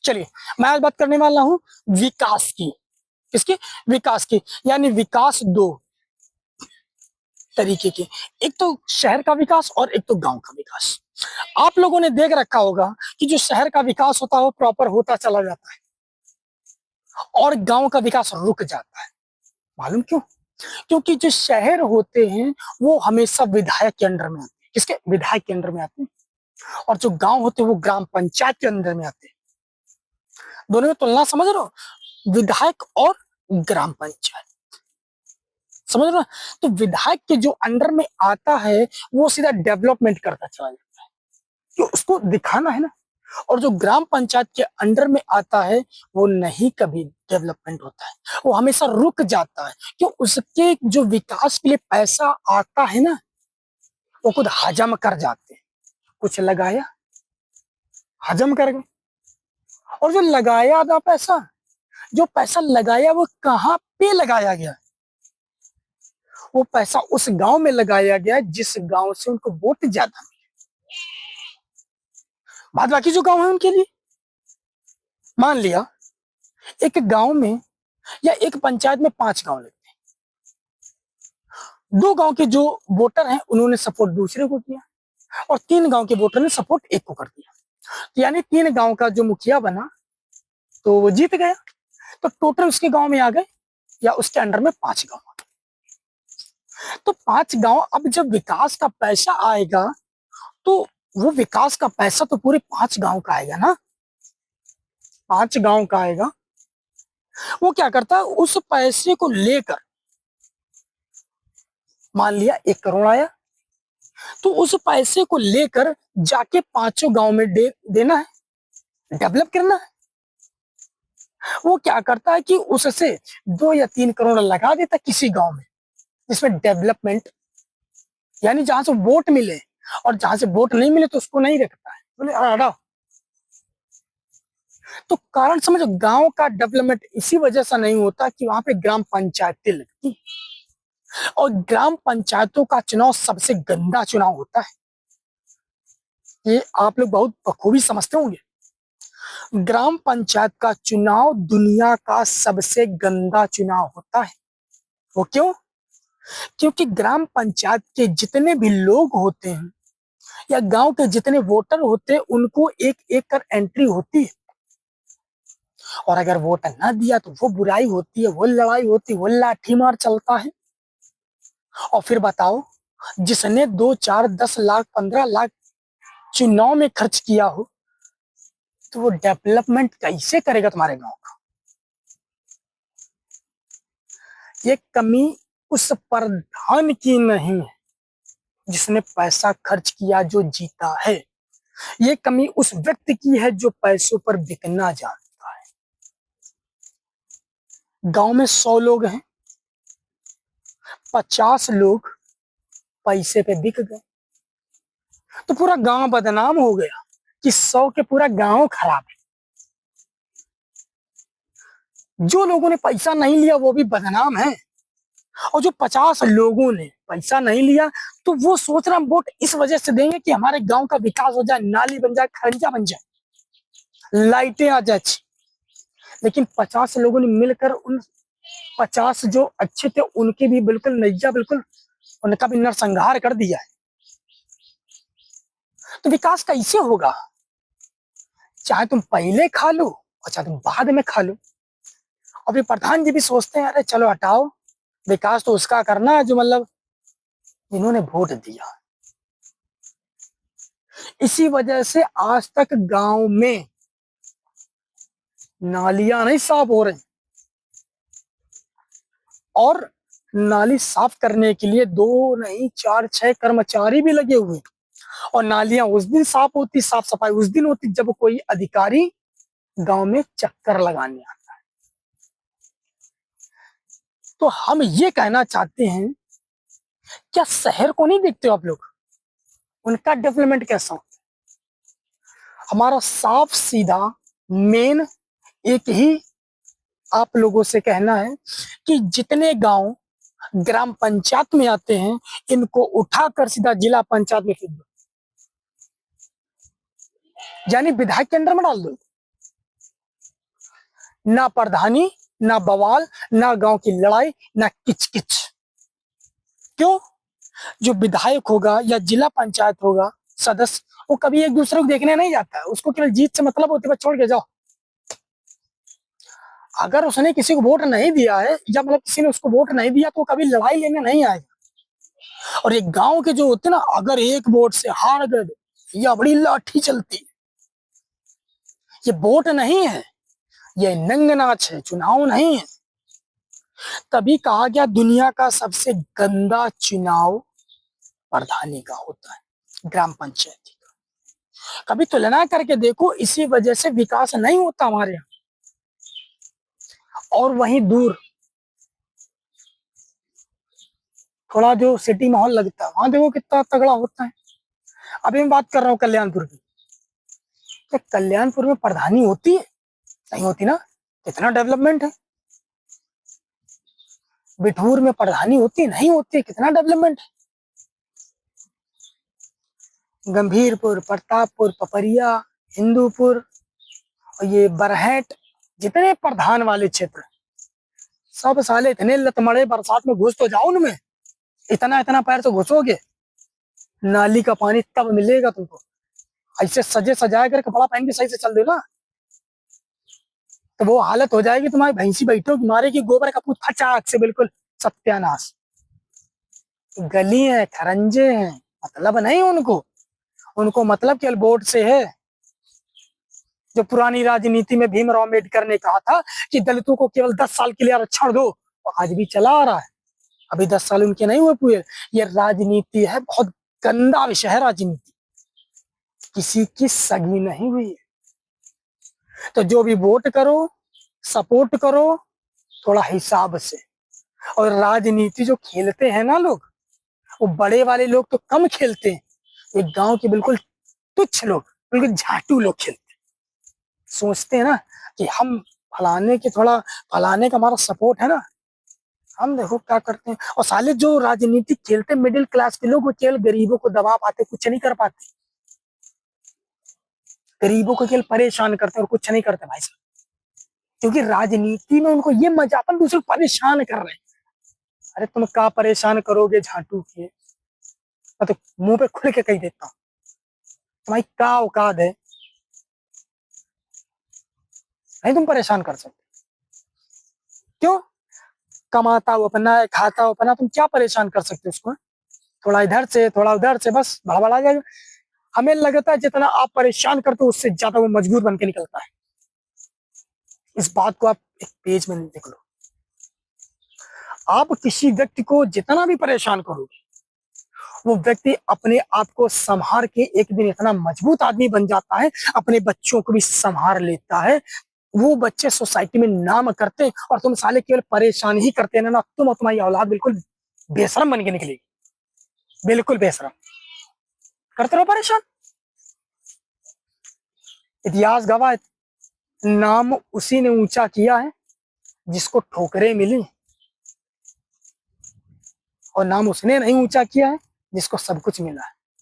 चलिए, मैं आज बात करने वाला हूं विकास की। किसकी? विकास की। यानी विकास दो तरीके के, एक तो शहर का विकास और एक तो गांव का विकास। आप लोगों ने देख रखा होगा कि जो शहर का विकास होता है वो प्रॉपर होता चला जाता है और गांव का विकास रुक जाता है। मालूम क्यों? क्योंकि जो शहर होते हैं वो हमेशा विधायक के अंडर में आते हैं। किसके? विधायक के अंडर में आते हैं। और जो गांव होते हैं वो ग्राम पंचायत के अंदर में आते हैं। दोनों में तुलना समझ रहे हो? विधायक और ग्राम पंचायत, समझ रहे हो? तो विधायक के जो अंडर में आता है वो सीधा डेवलपमेंट करता चला जाता है, तो उसको दिखाना है ना। और जो ग्राम पंचायत के अंडर में आता है वो नहीं कभी डेवलपमेंट होता है, वो हमेशा रुक जाता है। क्यों? उसके जो विकास के लिए पैसा आता है ना वो खुद हजम कर जाते हैं। कुछ लगाया, हजम कर गए। और जो लगाया था पैसा, जो पैसा लगाया वो कहाँ पे लगाया गया? वो पैसा उस गांव में लगाया गया जिस गांव से उनको वोट ज्यादा मिले। बाद बाकी जो गांव है उनके लिए, मान लिया एक गांव में या एक पंचायत में 5 गांव लगते हैं। 2 गांव के जो वोटर हैं उन्होंने सपोर्ट दूसरे को किया और 3 गांव के वोटर ने सपोर्ट एक को कर दिया। तो यानी 3 गांव का जो मुखिया बना तो वो जीत गया। तो टोटल उसके गांव में आ गए या उसके अंडर में 5 गांव। तो 5 गांव, अब जब विकास का पैसा आएगा तो वो विकास का पैसा तो पूरे 5 गांव का आएगा ना। 5 गांव का आएगा। वो क्या करता है, उस पैसे को लेकर, मान लिया 1 करोड़ आया तो उस पैसे को लेकर जाके 5 गांव में देना है, डेवलप करना है। वो क्या करता है कि उससे 2 या 3 करोड़ लगा देता किसी गांव में जिसमें डेवलपमेंट, यानी जहां से वोट मिले, और जहां से वोट नहीं मिले तो उसको नहीं रखता है, बोले हटाओ। तो कारण समझो, गांव का डेवलपमेंट इसी वजह से नहीं होता कि वहां पे ग्राम पंचायतें लगती, और ग्राम पंचायतों का चुनाव सबसे गंदा चुनाव होता है। ये आप लोग बहुत बखूबी समझते होंगे। ग्राम पंचायत का चुनाव दुनिया का सबसे गंदा चुनाव होता है। वो क्यों? क्योंकि ग्राम पंचायत के जितने भी लोग होते हैं या गांव के जितने वोटर होते हैं उनको एक एक कर एंट्री होती है, और अगर वोट ना दिया तो वो बुराई होती है, वो लड़ाई होती है, वो लाठी मार चलता है। और फिर बताओ, जिसने 2, 4, 10 लाख, 15 लाख चुनाव में खर्च किया हो तो वो डेवलपमेंट कैसे करेगा तुम्हारे गांव का? ये कमी उस प्रधान की नहीं है जिसने पैसा खर्च किया जो जीता है, ये कमी उस व्यक्ति की है जो पैसों पर बिकना जानता है। गांव में 100 लोग हैं, 50 लोग पैसे पे बिक गए तो पूरा गांव बदनाम हो गया कि 100 के पूरा गांव खराब है। जो लोगों ने पैसा नहीं लिया वो भी बदनाम है, और जो 50 लोगों ने पैसा नहीं लिया तो वो सोच रहा हम वोट इस वजह से देंगे कि हमारे गांव का विकास हो जाए, नाली बन जाए, खर्चा बन जाए, लाइटें आ जाए अच्छी। लेकिन 50 लोगों ने मिलकर उन 50 जो अच्छे थे उनके भी बिल्कुल नैया, बिल्कुल उनका भी नरसंहार कर दिया है। तो विकास कैसे होगा? चाहे तुम पहले खा लो और चाहे तुम बाद में खा लो। और फिर प्रधान जी भी सोचते हैं अरे चलो हटाओ, विकास तो उसका करना है जो मतलब इन्होंने वोट दिया। इसी वजह से आज तक गांव में नालियां नहीं साफ हो रही, और नाली साफ करने के लिए 2 नहीं 4, 6 कर्मचारी भी लगे हुए। और नालियां उस दिन साफ होती, साफ सफाई उस दिन होती जब कोई अधिकारी गांव में चक्कर लगाने आता है। तो हम ये कहना चाहते हैं, क्या शहर को नहीं देखते हो आप लोग? उनका डेवलपमेंट कैसा हो? हमारा साफ सीधा मेन एक ही आप लोगों से कहना है कि जितने गांव ग्राम पंचायत में आते हैं इनको उठाकर सीधा जिला पंचायत में फेंक दो, यानी विधायक के अंडर में डाल दो। ना प्रधानी, ना बवाल, ना गांव की लड़ाई, ना किचकिच। क्यों? जो विधायक होगा या जिला पंचायत होगा सदस्य, वो कभी एक दूसरे को देखने नहीं जाता है, उसको केवल जीत से मतलब होती है, बस छोड़ के जाओ। अगर उसने किसी को वोट नहीं दिया है या मतलब किसी ने उसको वोट नहीं दिया तो कभी लड़ाई लेने नहीं आएगा। और एक गांव के जो होते ना, अगर एक वोट से हार गए, या बड़ी लाठी चलती। ये वोट नहीं है, ये नंग नाच है, चुनाव नहीं है। तभी कहा गया दुनिया का सबसे गंदा चुनाव प्रधानी का होता है, ग्राम पंचायती का। कभी तुलना करके देखो, इसी वजह से विकास नहीं होता हमारे यहाँ। और वहीं दूर थोड़ा जो सिटी माहौल लगता है, वहां देखो कितना तगड़ा होता है। अभी मैं बात कर रहा हूँ कल्याणपुर की। तो कल्याणपुर में प्रधानी होती है? नहीं होती ना। कितना डेवलपमेंट है। बिठूर में प्रधानी होती है? नहीं होती। कितना डेवलपमेंट है। गंभीरपुर, प्रतापपुर, पपरिया, हिंदूपुर और ये बरहेट, जितने प्रधान वाले क्षेत्र सब साले इतने लतमड़े, बरसात में घुस तो जाओ उनमें, इतना इतना पैर से घुसोगे, नाली का पानी तब मिलेगा तुमको। ऐसे सजे सजाए कर कपड़ा पहन के सही से चल दो ना, तो वो हालत हो जाएगी तुम्हारी, भैंसी बैठो मारेगी गोबर का पूत फचाक से, बिल्कुल सत्यानाश। गली है, खरंजे हैं, मतलब नहीं उनको। उनको मतलब केवल वोट से है। जो पुरानी राजनीति में भीमराव अम्बेडकर ने कहा था कि दलितों को केवल 10 साल के लिए आरक्षण दो, तो आज भी चला आ रहा है। अभी 10 साल उनके नहीं हुए पूरे। ये राजनीति है, बहुत गंदा विषय है राजनीति, किसी की सगी नहीं हुई है। तो जो भी वोट करो, सपोर्ट करो, थोड़ा हिसाब से। और राजनीति जो खेलते हैं ना लोग, वो बड़े वाले लोग तो कम खेलते हैं, एक गांव के बिल्कुल तुच्छ लोग, बिल्कुल झाटू लोग खेलते हैं। सोचते हैं ना कि हम फलाने के, थोड़ा फलाने का हमारा सपोर्ट है ना, हम देखो क्या करते हैं। और साले जो राजनीति खेलते मिडिल क्लास के लोग, वो केवल गरीबों को दबा पाते, कुछ नहीं कर पाते। गरीबों को केवल परेशान करते और कुछ नहीं करते भाई साहब। क्योंकि राजनीति में उनको ये मजा, अपन दूसरे को परेशान कर रहे हैं। अरे तुम क्या परेशान करोगे झाटू के? मैं तो मुंह पे खुल के कह देता हूँ, तुम्हारी क्या औकात है, नहीं तुम परेशान कर सकते। क्यों? कमाता हो अपना है, खाता हो अपना, तुम क्या परेशान कर सकते हो उसको? थोड़ा इधर से थोड़ा उधर से, बस भड़बड़ा जाएगा। हमें लगता है जितना आप परेशान करते हो उससे ज्यादा वो मजबूर बन के निकलता है। इस बात को आप एक पेज में लिख लो। आप किसी व्यक्ति को जितना भी परेशान करोगे, वो व्यक्ति अपने आप को संभार के एक दिन इतना मजबूत आदमी बन जाता है, अपने बच्चों को भी संभार लेता है। वो बच्चे सोसाइटी में नाम करते हैं, और तुम साले केवल परेशान ही करते हैं ना, तुम और तुम्हारी औलाद बिल्कुल बेशरम बन के निकलेगी, बिल्कुल बेशरम। करते रहो परेशान। इतिहास गवाह है, नाम उसी ने ऊंचा किया है जिसको ठोकरें मिली, और नाम उसने नहीं ऊंचा किया है जिसको सब कुछ मिला है।